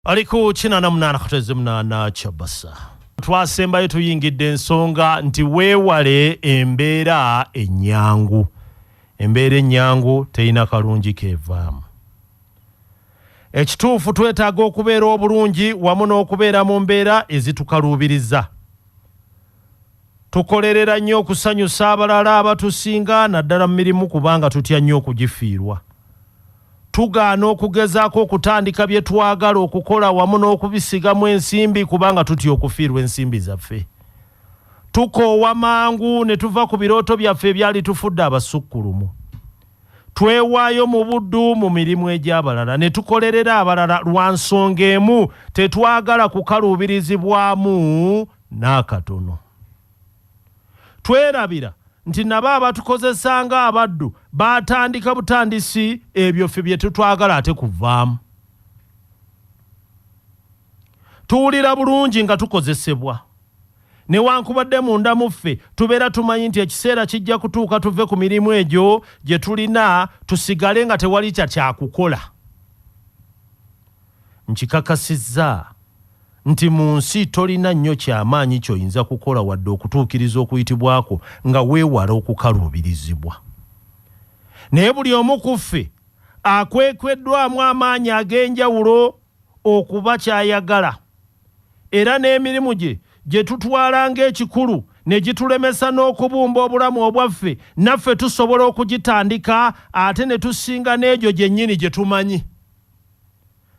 Aliku china namna nakatezimna na chabasa. Twasemba yetu yingidde ensonga nti weewale embeera ennyangu. Embeera ennyangu teyina kalungi keevaamu. Ekituufu twetaaga okubeera obulungi wamu n'okubeera mu mbeera ezitukaluubiriza. Tukolerera nnyo okusanyusa abalala abatusinga naddala mu mirimu kubanga tutya nnyo okugifiirwa. Tugaana okugezaako okutandika bye twagala okukola wamu n'okubisigamu ensimbi kubanga tutya okufiirwa ensimbi zaffe. Tukoowa mangu ne tuva ku birooto byaffe ebyali tufudde abasukkulumu. Twewaayo mu buddu mu mirimu egy'abalala ne tukolerera abalala lwa nsonga emu tetwagala kukaluubirizibwamu n'akatono. Twerabira nti nabo abatukozesanga abaddu batandika butandisi ebyo ffe bye tutwagala ate kuvaamu. Tuwulira bulungi nga tukozesebwa. Newankubadde munda mu ffe tubeera tumanyi nti ekiseera kijja kutuuka tuve ku mirimu egyo gye tulina tusigale nga tewali kyakukola. Nkikakasizza nti mu nsi tolina nnyo kyamaanyi ky'oyinza kukola wadde okutuukiriza okuyitibwako nga weewala okukaluubirizibwa. Naye buli omu ku ffe akwekweddwamu amaanyi ag'enjawulo okuba ky'ayagala. Era n'emirimu gye tutwala ng'ekikulu ne gitulemesa n'okubumba obulamu obwaffe naffe tusobola okugitandika ate ne tusinga n'egyo gyennyini gye tumanyi.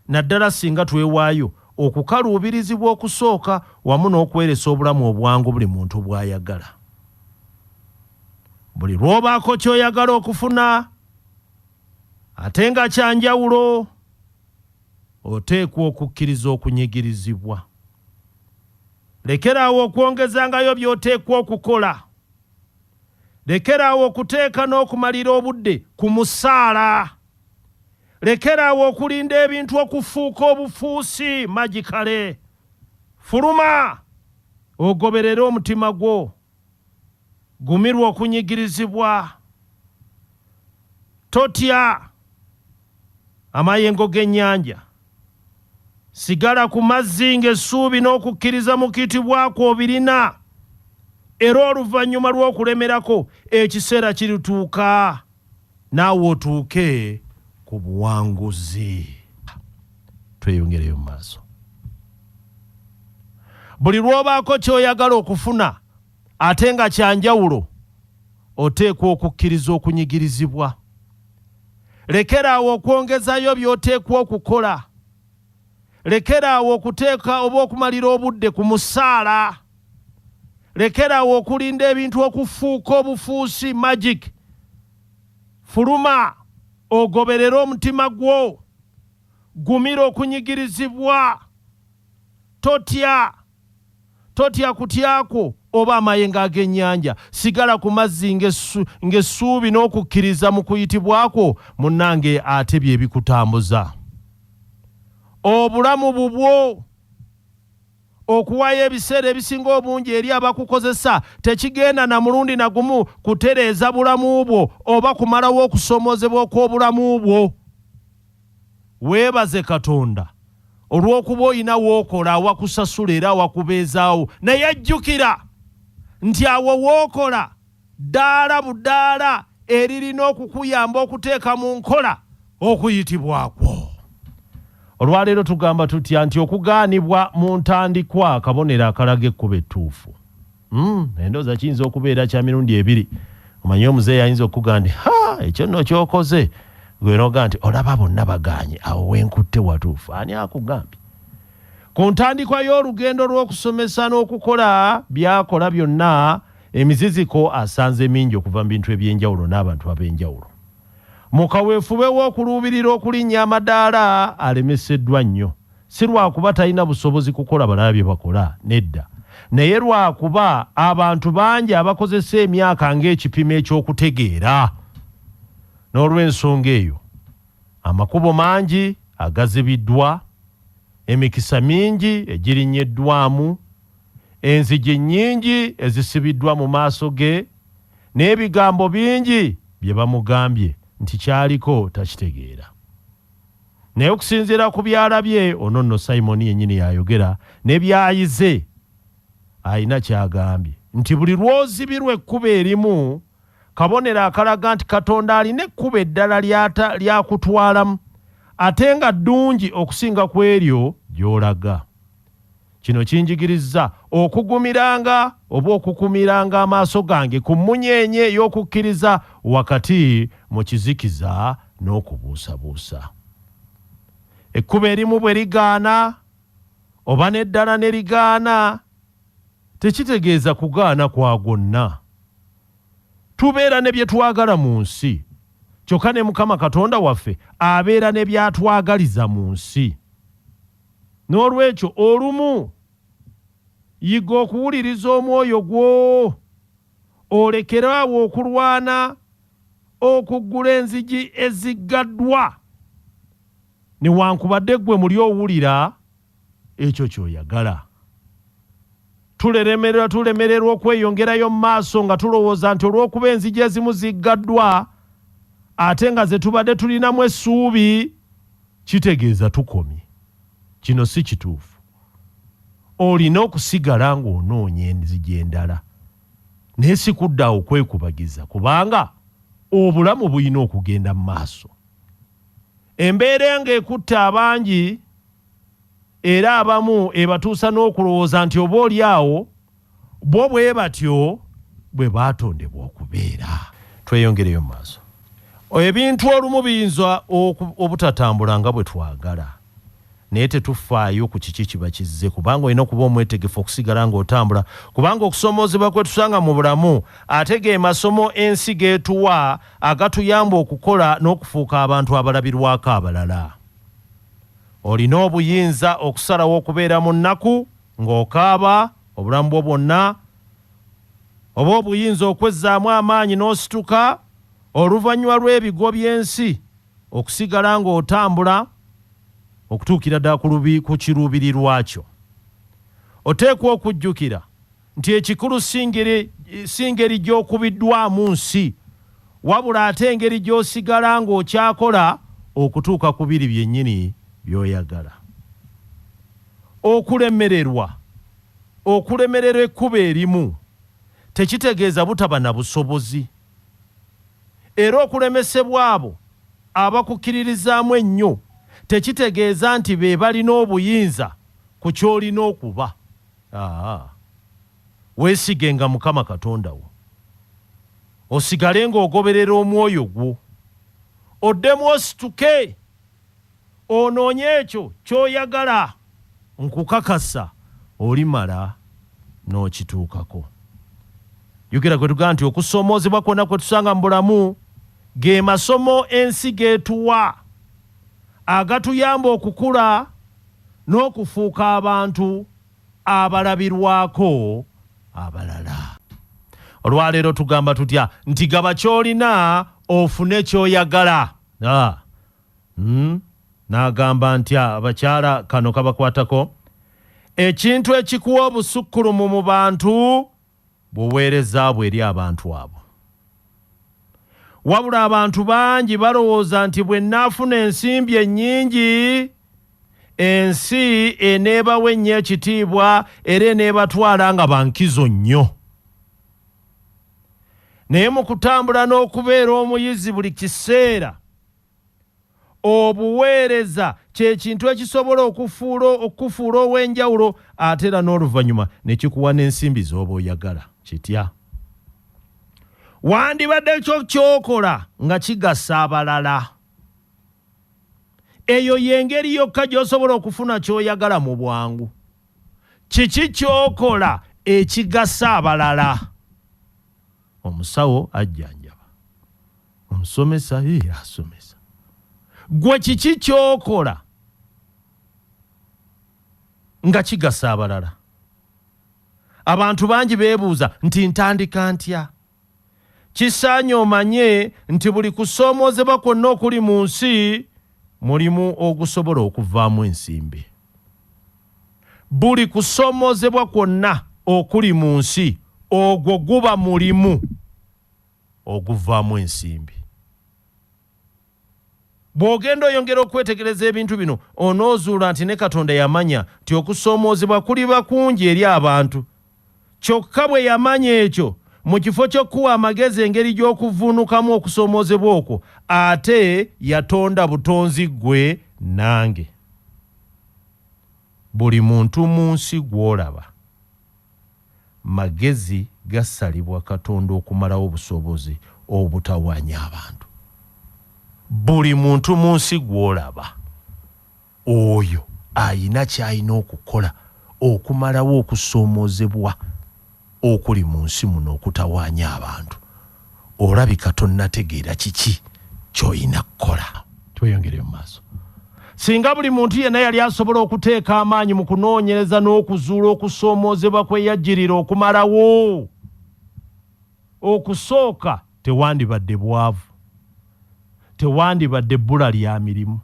Naddala singa twewaayo okukaluubirizibwa okusooka wamu n'okweresa obulamu obwangu buli muntu bw'ayagala. Buli lw'obaako ky'oyagala okufuna ate nga kyanjawulo oteekwa okukkiriza okunyigirizibwa. Lekerawo okwongezangayo by'oteekwa okukola. Lekerawo okuteeka n'okumalira obudde ku musaala. Lekerawo okulinda ebintu okufuuka obufuusi magikale. Fuluma ogoberere omutima gwo. Gumirwa okunyigirizibwa. Totya amayengo g'ennyanja. Sigala ku mazzi ng'essuubi n'okukkiriza mu kuyitibwako obirina. Era oluvannyuma lw'okulemerako ekiseera kirituuka naawe otuuke ku buwanguzi. Tweyongereyo mu maaso. Buli lw'obaako ky'oyagala okufuna ate nga kyanjawulo oteekwa okukkiriza okunyigirizibwa. Lekerawo okwongezayo by'oteekwa okukola. Lekerawo okuteeka oba okumalira obudde ku musaala. Lekerawo okulinda ebintu okufuuka obufuusi magic. Fuluma ogoberere omutima gwo. Gumira okunyigirizibwa. Totya kutyako oba amayengo ag'ennyanja. Sigala ku mazzi ng'essuubi n'okukkiriza mu kuyitibwako munnange ate bye bikutambuza. Obulamu bubwo okuwayo ebiseera ebisinga obungi eri abakukozesa tekigenda na mulundi na gumu kutereeza bulamu bwo oba kumalawo okusomozebwa kw'obulamu bwo. Weebaze Katonda olw'okuba olina w'okola awakusasula era awakubeezaawo, naye ajjukira nti awo w'okola ddaala buddaala eririna okukuyamba okuteeka mu nkola okuyitibwakwo. Olwaleero tugamba tutya nti okugaanibwa mu ntandikwa akabonero akalaga ekkubo ettuufu. Endowooza kiyinza okubeera kya mirundi ebiri. Omanyi omuzeeyi ayinza okuga nti ekyo nno ky'okoze gwe noga nti olaba bonna bagaanye awo wenkutte watuufu. Ani akugambye? Ku ntandikwa y'olugendo lw'okusomesa n'okukola by'akola byonna emiziziko asanze mingi okuva mu bintu eby'enjawulo n'abantu ab'enjawulo. Mu kaweefube w'okuluubirira okulinnya amadaala alemeseddwa nnyo. Si lwakuba talina busobozi kukola balala bye bakola, nedda. Naye lwakuba abantu bangi abakozesa emyaka ng'ekipimo eky'okutegeera. N'olw'ensonga eyo, amakubo mangi agazibiddwa, emikisa mingi egirinnyeddwamu, enzigi nnyingi ezisibiddwa mu maaso ge, n'ebigambo bingi bye bamugambye nti kyaliko takitegeera. naye okusinziira ku byalabye ono nno Simon yennyini yayogera ne byayize ayina kyagambye nti buli lwozibirwa ekkubo erimu kabonero akalaga nti Katonda alina ekkubo eddala lyakutwalamu ate nga ddungi okusinga ku eryo gy'olaga. Kino kinjigirizza okugumiranga oba okukumiranga amaaso gange ku mmunyeenye y'okukkiriza wakati mu kizikiza n'okubuusabuusa. Ekkubo erimu bwe ligaana oba n'eddala ne ligaana tekitegeeza kugaana kwa gwonna. Tubeera ne bye twagala mu nsi, kyokka ne Mukama Katonda waffe abeera ne byatwagaliza mu nsi. N'olwekyo olumu yiga okuwuliriza omwoyo gwo, olekerawo okulwana okuggula enzigi eziggaddwa, newankubadde ggwe muli owulira ekyo ky'oyagala. Tulemererwa okweyongerayo mu maaso nga tulowooza nti olw'okuba enzigi ezimu ziggaddwa ate nga ze tubadde tulinamu essuubi kitegeeza tukomye. Kino si kituufu. Olina okusigala ng'onoonya enzigi endala, naye si kuddawo okwekubagiza kubanga obulamu bulina okugenda mu maaso. Embeera ng'ekutta abangi era abamu ebatuusa n'okulowooza nti oba oli awo bo bwe batyo bwe baatondebwa okubeera. Tweyongereyo mu maaso. Ebintu olumu biyinza obutatambula nga bwe twagala, naye tetufaayo ku kiki kiba kizze kubanga olina okuba omwetegefu okusigala ng'otambula kubanga okusomoozebwa kwe tusanga mu bulamu ate ge masomo ensi geetuwa agatuyamba okukola n'okufuuka abantu abalabirwako abalala. Olina obuyinza okusalawo okubeera mu nnaku ng'okaaba obulamu bwo bwonna, oba obuyinza okwezzaamu amaanyi n'osituka oluvannyuma lw'ebigo by'ensi okusigala ng'otambula okutuukira ddala ku kiruubirirwa kyo. Oteekwa okujjukira nti ekikulu si ngeri gy'okubiddwamu nsi, wabula ate engeri gy'osigala ng'okyakola okutuuka ku biri byennyini by'oyagala. Okulemererwa ekkubo erimu tekitegeeza butaba na busobozi, era okulemesebwa abo abakukkiririzaamu ennyo tekitegeeza nti be balina obuyinza ku ky'olina okuba. Weesigenga Mukama Katonda wo, osigale ng'ogoberera omwoyo gwo, oddemu osituke onoonye ekyo ky'oyagala, nkukakasa olimala n'okituukako. Yogera kwe tugaa nti okusoomoozebwa kwonna kwe tusanga mu bulamu ge masomo ensi geetuwa agatuyamba okukula n'okufuuka abantu abalabirwako abalala. Olwaleero tugamba tutya nti gaba ky'olina ofune ky'oyagala. N'agamba ntya abakyala kano kabakwatako, ekintu ekikuwa obusukkulumu mu bantu buweereza bw'eri abantu abo. Wabula abantu bangi balowooza nti bwe nnaafuna ensimbi ennyingi ensi eneebawa ennyo ekitiibwa era eneebatwala nga bankizo nnyo. Naye mu kutambula n'okubeera omuyizi buli kiseera, obuweereza kye kintu ekisobola okufuula ow'enjawulo ate era n'oluvannyuma ne kikuwa n'ensimbi z'oba oyagala. Kitya? Wandibadde kyo ky'okola nga kigasa abalala. Eyo y'engeri yokka gy'osobola okufuna ky'oyagala mu bwangu. Kiki ky'okola ekigasa abalala? Omusawo ajjanjaba, omusomesa asomesa. Gwe kiki ky'okola nga kigasa abalala? Abantu bangi beebuuza nti ntandika ntya? Kisaanye omanye nti buli kusoomoozebwa kwonna okuli mu nsi mulimu ogusobola okuvaamu ensimbi. Buli kusoomoozebwa kwonna okuli mu nsi ogwo guba mulimu oguvaamu ensimbi. bw'ogenda oyongera okwetegereza ebintu bino onoozuula nti ne Katonda yamanya nti okusoomoozebwa kuliba kungi eri abantu. Kyokka bwe yamanya ekyo, mu kifo ky'okkuwa amagezi engeri gy'okuvuunukamu okusoomoozebwa okwo, ate yatonda butonzi ggwe nange. Buli muntu mu nsi gw'olaba, magezi gasalibwa Katonda okumalawo obusobozi obutawaanya abantu. Buli muntu mu nsi gw'olaba, oyo ayina ky'ayina okukola okumalawo okusoomoozebwa okuli mu nsi muno okutawaanya abantu. Olabika tonnategeera kiki ky'oyina kukola. Tweyongere mu maaso. Singa buli muntu yenna yali asobola okuteeka amaanyi mu kunoonyereza n'okuzuula okusoomoozebwa kwe yajjirira okumalawo, okusooka tewandibadde bwavu, tewandibadde bbula lya mirimu,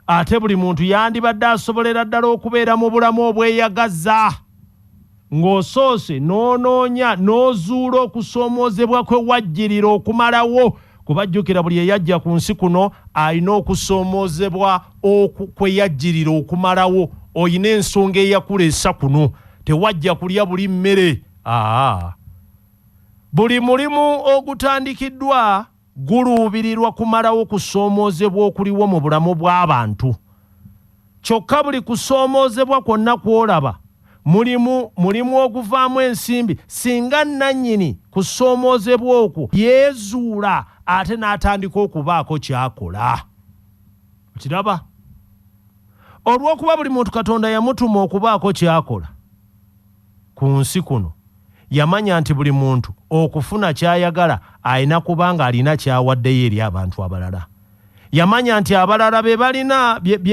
ate buli muntu yandibadde asobolera ddala okubeera mu bulamu obweyagaza, ng'osoose n'onoonya n'ozuula okusoomoozebwa kwe wajjirira okumalawo. Kubajjukira buli eyajja ku nsi kuno alina okusoomoozebwa kwe yajjirira okumalawo. Oyina ensonga eyakuleesa kuno, tewajja kulya buli mmere. Buli mulimu ogutandikiddwa guluubirirwa kumalawo kusoomoozebwa okuliwo mu bulamu bw'abantu. Kyokka buli kusoomoozebwa kwonna kw'olaba mulimu oguvaamu ensimbi singa nannyini kusoomoozebwa okwo yeezuula ate n'atandika okubaako ky'akola. Okiraba? Olw'okuba buli muntu Katonda yamutuma okubaako ky'akola ku nsi kuno, yamanya nti buli muntu okufuna ky'ayagala alina kuba ng'alina ky'awaddeyo eri abantu abalala. Yamanya nti abalala bye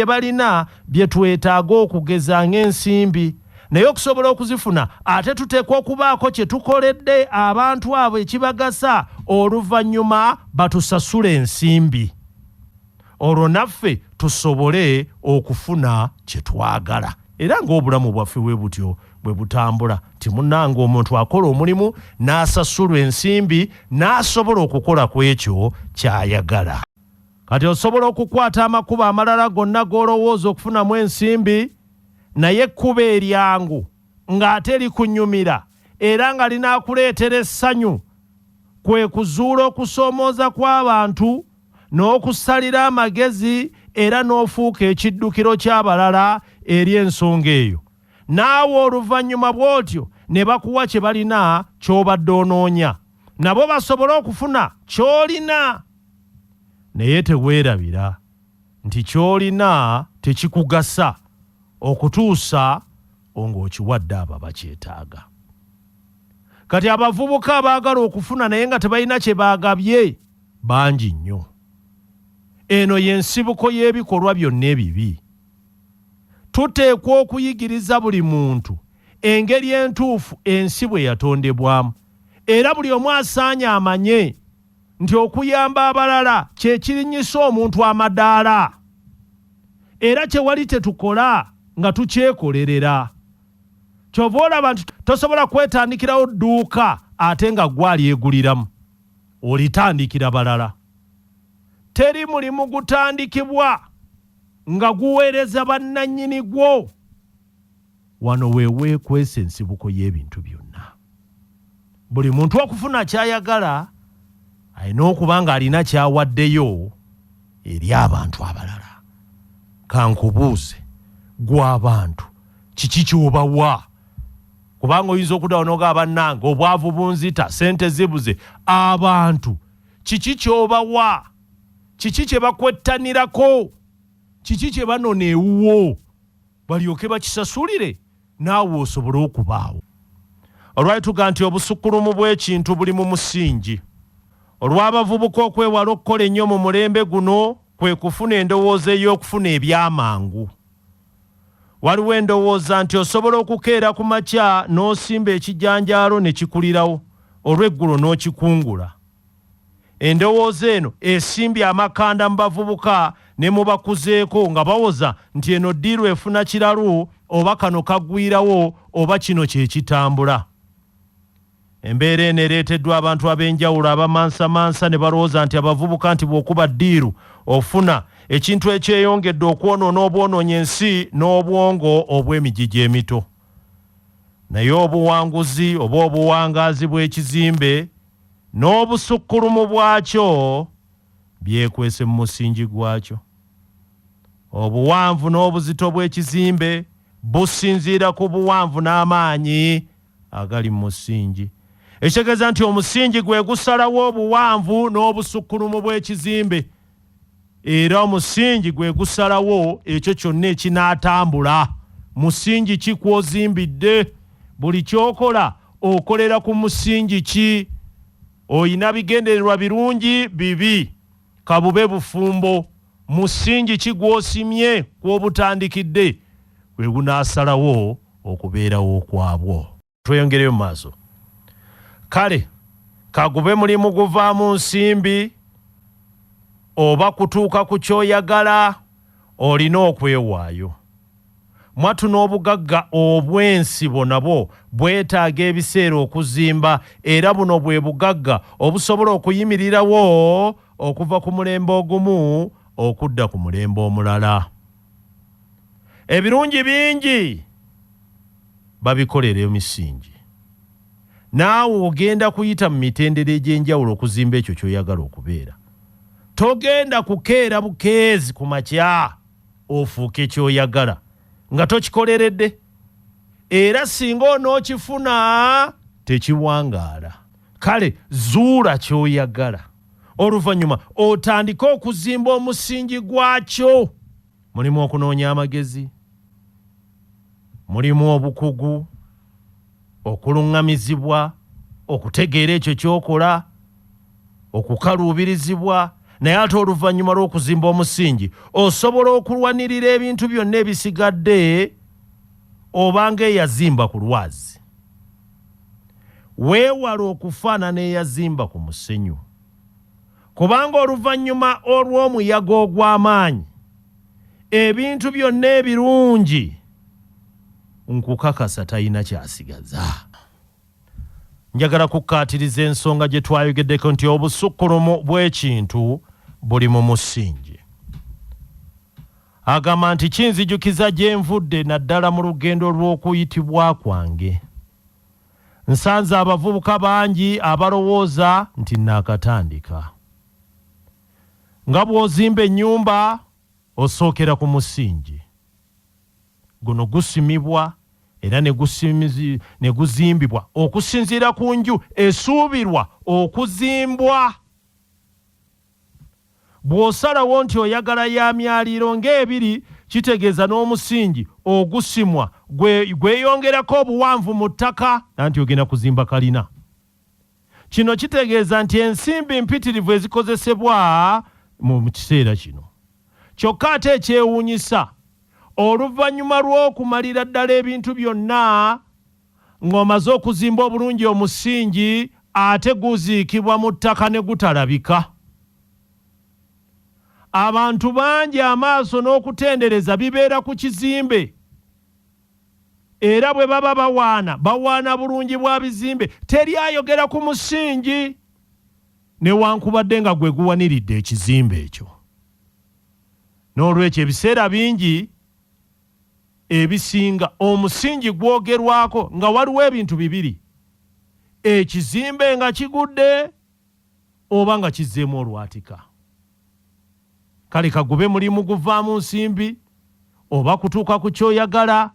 balina bye twetaaga okugeza ng'ensimbi, naye okusobola okuzifuna ate tuteekwa okubaako kye tukoledde abantu abo ekibagasa, oluvannyuma batusasule ensimbi, olwo naffe tusobole okufuna kye twagala. Era ng'obulamu bwaffe bwe butyo bwe butambula, nti munnange omuntu akola omulimu n'asasulwa ensimbi n'asobola okukola ku ekyo ky'ayagala. Kati osobola okukwata amakubo amalala gonna g'olowooza okufunamu ensimbi, naye ekkubo eryangu ng'ate likunyumira era nga linaakuleetera essanyu, kwe kuzuula okusoomooza kw'abantu n'okusalira amagezi era n'ofuuka ekiddukiro ky'abalala eri ensonga eyo. Naawe oluvannyuma bw'otyo ne bakuwa kye balina ky'obadde onoonya, nabo basobole okufuna ky'olina. Naye teweerabira nti ky'olina tekikugasa okutuusa ng'okiwadde abo abakyetaaga. Kati abavubuka abaagala okufuna naye nga tebalina kye baagabye bangi nnyo. Eno y'ensibuko y'ebikolwa byonna ebibi. Tuteekwa okuyigiriza buli muntu engeri entuufu ensi bwe yatondebwamu, era buli omu asaanye amanye nti okuyamba abalala kye kirinnyisa omuntu amadaala, era kye wali tetukola nga tukyekolerera. Kyova olaba nti tosobola kwetandikirawo dduuka ate nga gwalyeguliramu, olitandikira balala. Teri mulimu gutandikibwa nga guweereza bannannyini gwo. Wano weeweekwesa ensibuko y'ebintu byonna. Buli muntu okufuna ky'ayagala alina okuba ng'alina ky'awaddeyo eri abantu abalala. Kankubuuze, gw'abantu kiki ky'obawa? Kubanga oyinza okuddawo n'ogamba bannange obwavu bunzita, ssente zibuze. Abantu kiki ky'obawa? Kiki kye bakwettanirako? Kiki kye banona ewuwo balyoke bakisasulire naawe osobole okubaawo? Olwali tuga nti obusukkulumu bw'ekintu buli mu musingi. Olw'abavubuka okwewala okukola ennyo mu mulembe guno kwe kufuna endowooza ey'okufuna ebyamangu. Waliwo endowooza nti osobola okukeera ku makya n'osimba ekijanjaalo ne kikulirawo, olw'eggulo n'okikungula. Endowooza eno esimbye amakanda mu bavubuka ne mu bakuzeeko nga bawoza nti eno ddiiru efuna kiralu, oba kano kaggwirawo, oba kino kye kitambula. Embeera eno ereeteddwa abantu ab'enjawulo abamansamansa ne balowooza nti abavubuka nti bw'okuba ddiiru ofuna ekintu ekyeyongedde okwonoona obwonoonyi ensi n'obwongo obw'emigigi emito. Naye obuwanguzi oba obuwangaazi bw'ekizimbe n'obusukkulumu bwakyo byekwese mu musingi gwakyo. Obuwanvu n'obuzito bw'ekizimbe businziira ku buwanvu n'amaanyi agali mu musingi. Ekitegeeza nti omusingi gwe gusalawo obuwanvu n'obusukkulumu bw'ekizimbe, era omusingi gwe gusalawo ekyo kyonna ekinaatambula. Musingi ki kw'ozimbidde? Buli kyokola okolera ku musingi ki? Oyina bigendererwa birungi bibi, kabube bufumbo. Musingi ki gw'osimye kw'obutandikidde gwe gunaasalawo okubeerawo kwabwo. Tweyongereyo mu maaso. Kale kagube mulimu guvaamu nsimbi oba kutuuka ku kyoyagala, olina okwewaayo. Mwatu n'obugagga obw'ensibo nabwo bwetaaga ebiseera okuzimba, era buno bwe bugagga obusobola okuyimirirawo okuva ku mulembe ogumu okudda ku mulembe omulala. Ebirungi bingi babikolera emisingi. Naawe ogenda kuyita mu mitendera egy'enjawulo okuzimba ekyo ky'oyagala okubeera. Togenda kukeera bukeezi ku makya ofuuke ky'oyagala nga tokikoleredde, era singa onookifuna tekiwangaala. Kale zuula ky'oyagala, oluvannyuma otandike okuzimba omusingi gwakyo. Mulimu okunoonya amagezi, mulimu obukugu, okuluŋŋamizibwa, okutegeera ekyo ky'okola, okukaluubirizibwa. Naye ate oluvannyuma lw'okuzimba omusingi osobola okulwanirira ebintu byonna ebisigadde obanga eyazimba ku lwazi. Weewala okufaanana eyazimba ku musenyu, kubanga oluvannyuma olw'omuyaga ogw'amaanyi ebintu byonna ebirungi nkukakasa talina kyasigaza. Njagala kukkaatiriza ensonga gye twayogeddeko nti obusukkulumu bw'ekintu buli mu musingi. Agamba nti kinzijukiza gye nvudde naddala mu lugendo lw'okuyitibwa kwange. Nsanze abavubuka bangi abalowooza nti naakatandika. Nga bw'ozimba ennyumba osookera ku musingi. Guno gusimibwa era ne guzimbibwa okusinziira ku nju esuubirwa okuzimbwa. Bw'osalawo nti oyagala ya myaliro ng'ebiri, kitegeeza n'omusingi ogusimwa gweyongerako obuwanvu mu ttaka, anti ogenda kuzimba kalina. Kino kitegeeza nti ensimbi mpitirivu ezikozesebwa mu kiseera kino. Kyokka ate ekyewuunyisa, oluvannyuma lw'okumalira ddala ebintu byonna ng'omaze okuzimba obulungi omusingi, ate guziikibwa mu ttaka ne gutalabika. Abantu bangi amaaso n'okutendereza bibeera ku kizimbe, era bwe baba bawaana bulungi bwa bizimbe, teri ayogera ku musingi newankubadde nga gwe guwaniridde ekizimbe ekyo. N'olwekyo ebiseera bingi ebisinga omusingi gwogerwako nga waliwo ebintu bibiri: ekizimbe nga kigudde oba nga kizzeemu olwatika. Kale kagube mulimu guvaamu nsimbi oba kutuuka ku kyoyagala,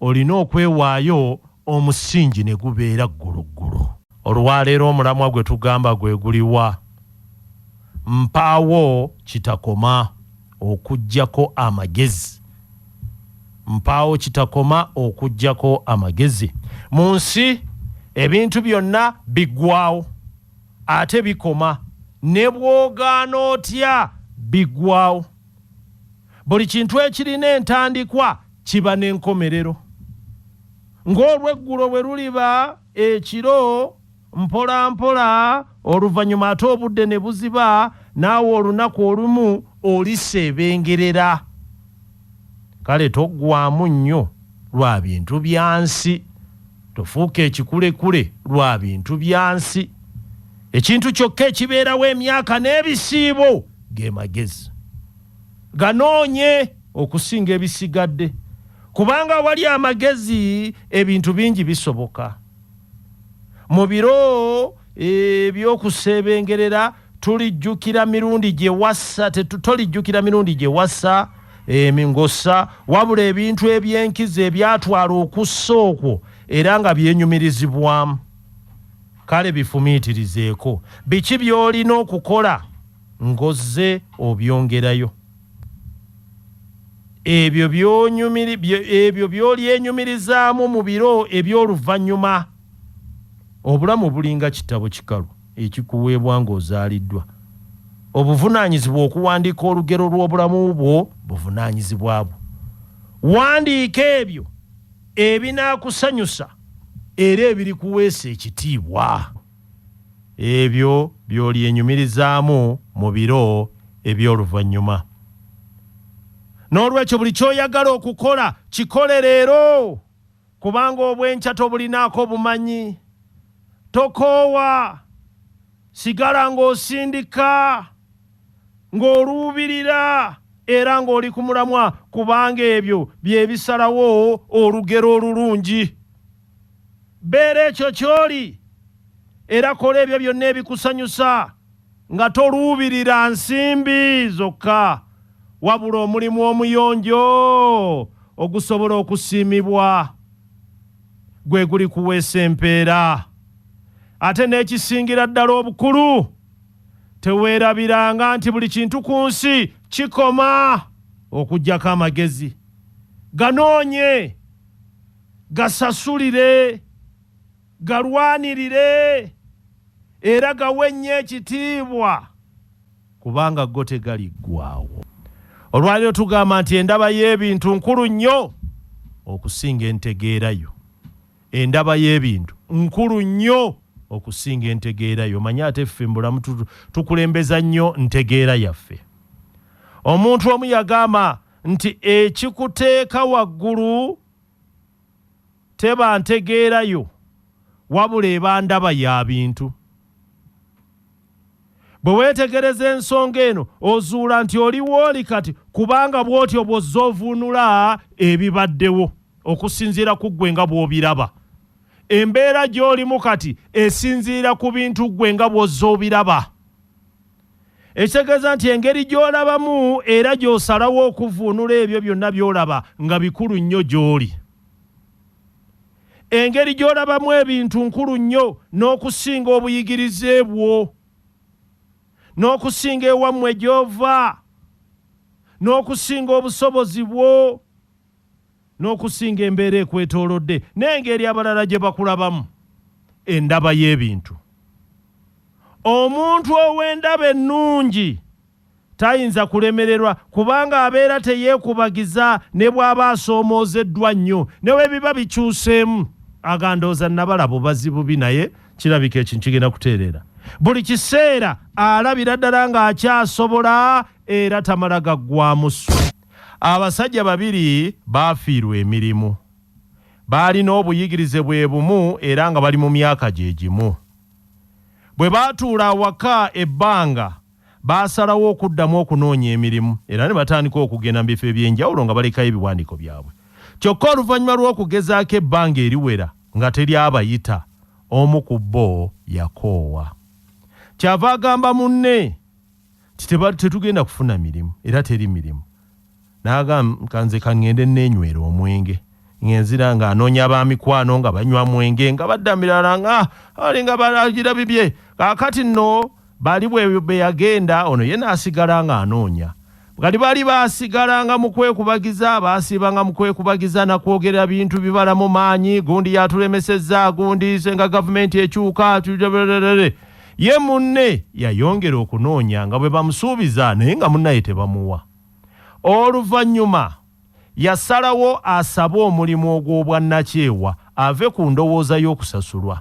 olina okwewaayo omusingi ne gubeera gguluggulu. Olwaleero omulamwa gwe tugamba gwe guliwa? Mpaawo kitakoma okuggyako amagezi. Mpaawo kitakoma okuggyako amagezi. Mu nsi ebintu byonna biggwaawo ate bikoma, ne bw'ogaana otya biggwaawo. Buli kintu ekirina entandikwa kiba n'enkomerero. Ng'olweggulo bwe luliba ekiro mpola mpola, oluvannyuma ate obudde ne buziba, naawe olunaku olumu oliseebengerera. Kale toggwamu nnyo lwa bintu bya nsi, tofuuka ekikulekule lwa bintu bya nsi. Ekintu kyokka ekibeerawo emyaka n'ebisiibo ge magezi. ganoonye okusinga ebisigadde, kubanga wali amagezi ebintu bingi bisoboka. Mu biro ebyokusebengerera tulijjukira mirundi gye wassa, tolijjukira mirundi gye wassa emingosa, wabula ebintu ebyenkizo ebyatwala okussa okwo era nga byenyumirizibwamu. Kale bifumiitirizeeko, biki by'olina okukola ng'ozze obyongerayo. Ebyo by'olyenyumirizaamu mu biro eby'oluvannyuma. Obulamu bulinga kitabo kikalu ekikuweebwa ng'ozaaliddwa. Obuvunaanyizibwa okuwandiika olugero lw'obulamu bwo buvunaanyizibwa bwo. Wandiika ebyo ebinaakusanyusa era ebirikuweesa ekitiibwa. Ebyo by'olyenyumirizaamu mu biro eby'oluvannyuma. N'olwekyo buli ky'oyagala okukola kikole leero, kubanga obwenkya tobulinaako bumanyi. Tokoowa, sigala ng'osindika, ng'oluubirira era ng'oli ku mulamwa, kubanga ebyo bye bisalawo olugero olulungi. Beera ekyo ky'oli era kola ebyo byonna ebikusanyusa nga toluubirira nsimbi zokka, wabula omulimu omuyonjo ogusobola okusiimibwa gwe guli kuweesa empeera. Ate n'ekisingira ddala obukulu, teweerabiranga nti buli kintu ku nsi kikoma okuggyako amagezi. Ganoonye, gasasulire, galwanirire era gawe nnyo ekitiibwa, kubanga go tegaliggwaawo. Olwaliro tugamba nti endaba y'ebintu nkulu nnyo okusinga entegeerayo. Endaba y'ebintu nkulu nnyo okusinga entegeerayo. Manya ate ffe mu bulamu tukulembeza nnyo ntegeera yaffe. Omuntu omu yagamba nti ekikuteeka waggulu teba ntegeerayo, wabula eba ndaba ya bintu. Bwe weetegereza ensonga eno ozuula nti oliwo oli kati, kubanga bw'otyo bw'ozza ovuunula ebibaddewo okusinziira ku ggwe nga bw'obiraba. Embeera gy'olimu kati esinziira ku bintu ggwe nga bw'ozza obiraba. Ekitegeeza nti engeri gy'olabamu era gy'osalawo okuvuunula ebyo byonna by'olaba nga bikulu nnyo gy'oli. Engeri gy'olabamu ebintu nkulu nnyo n'okusinga obuyigirize bwo, n'okusinga ewammwe gy'ova, n'okusinga obusobozi bwo, n'okusinga embeera ekwetoolodde, n'engeri abalala gye bakulabamu. Endaba y'ebintu. Omuntu ow'endaba ennungi tayinza kulemererwa, kubanga abeera teyeekubagiza ne bw'aba asoomoozeddwa nnyo, ne bwe biba bikyuseemu agandooza nabalaba bubazi bubi, naye kirabika ekintu kigenda kuteerera. Buli kiseera alabira ddala ng'akyasobola era tamala gaggwamu ssu. Abasajja babiri baafiirwa emirimu. Baalina obuyigirize bwe bumu era nga bali mu myaka gye gimu. Bwe baatuula awaka ebbanga, baasalawo okuddamu okunoonya emirimu era ne batandika okugenda mu bifo eby'enjawulo nga balekayo ebiwandiiko byabwe. Kyokka oluvannyuma lw'okugezaako ebbanga eriwera nga teri abayita, omu ku bo yakoowa. Kyava agamba munne nti tetugenda kufuna mirimu era teri mirimu. N'agamba kanze kaŋŋende neenywera omwenge. Ngenzira nga anoonya abamikwano nga banywa mwenge nga badda mirala nga ali nga balagira bibye. Kaakati nno bali bwe yagenda ono ye n'asigala nga anoonya. Kati bali baasigalanga mu kwekubagiza, baasiibanga mu kwekubagiza na kwogera bintu bibalamu maanyi, gundi yatulemesezza, gundi senga gavumenti ekyuka, ye munne yayongera okunoonya nga bwe bamusuubiza naye nga munnaye tebamuwa. Oluvannyuma yasalawo asabe omulimu ogw'obwannakyewa ave ku ndowooza y'okusasulwa.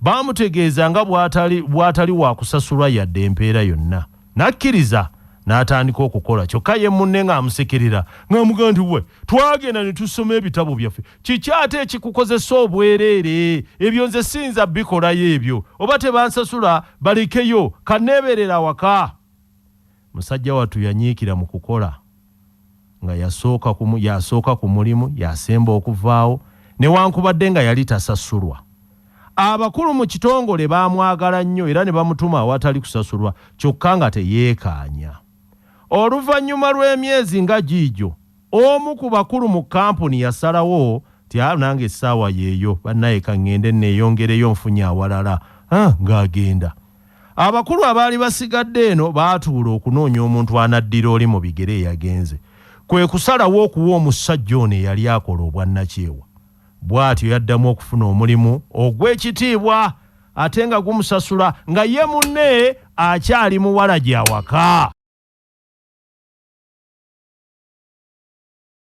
Baamutegeeza nga bw'atali wa kusasulwa yadde empeera yonna. N'akkiriza n'atandika okukola, kyokka ye munne ng'amusekerera ng'amugamba nti we twagenda ne tusoma ebitabo byaffe, kiki ate ekikukozesa obwereere? Ebyo nze siyinza bikolayo ebyo, oba tebansasula balekeyo, kanneeberera waka. Musajja wattu yanyiikira mu kukola nga yasooka ku mulimu yasemba okuvaawo newankubadde nga yali tasasulwa. Abakulu mu kitongole baamwagala nnyo era ne bamutuma awatali kusasulwa kyokka nga teyeekaanya. Oluvannyuma lw'emyezi nga giigyo, omu ku bakulu mu kampuni yasalawo ti nange essaawa yeeyo bannaye ka ŋŋende neeyongereyo nfunye awalala ng'agenda. Abakulu abaali basigadde eno baatuula okunoonya omuntu anaddira oli mu bigere eyagenze. Kwe kusalawo okuwa omusajja ono eyali akola obwannakyewa. Bw'atyo yaddamu okufuna omulimu ogw'ekitiibwa ate nga gumusasula nga ye munne akyali muwala gy'awaka.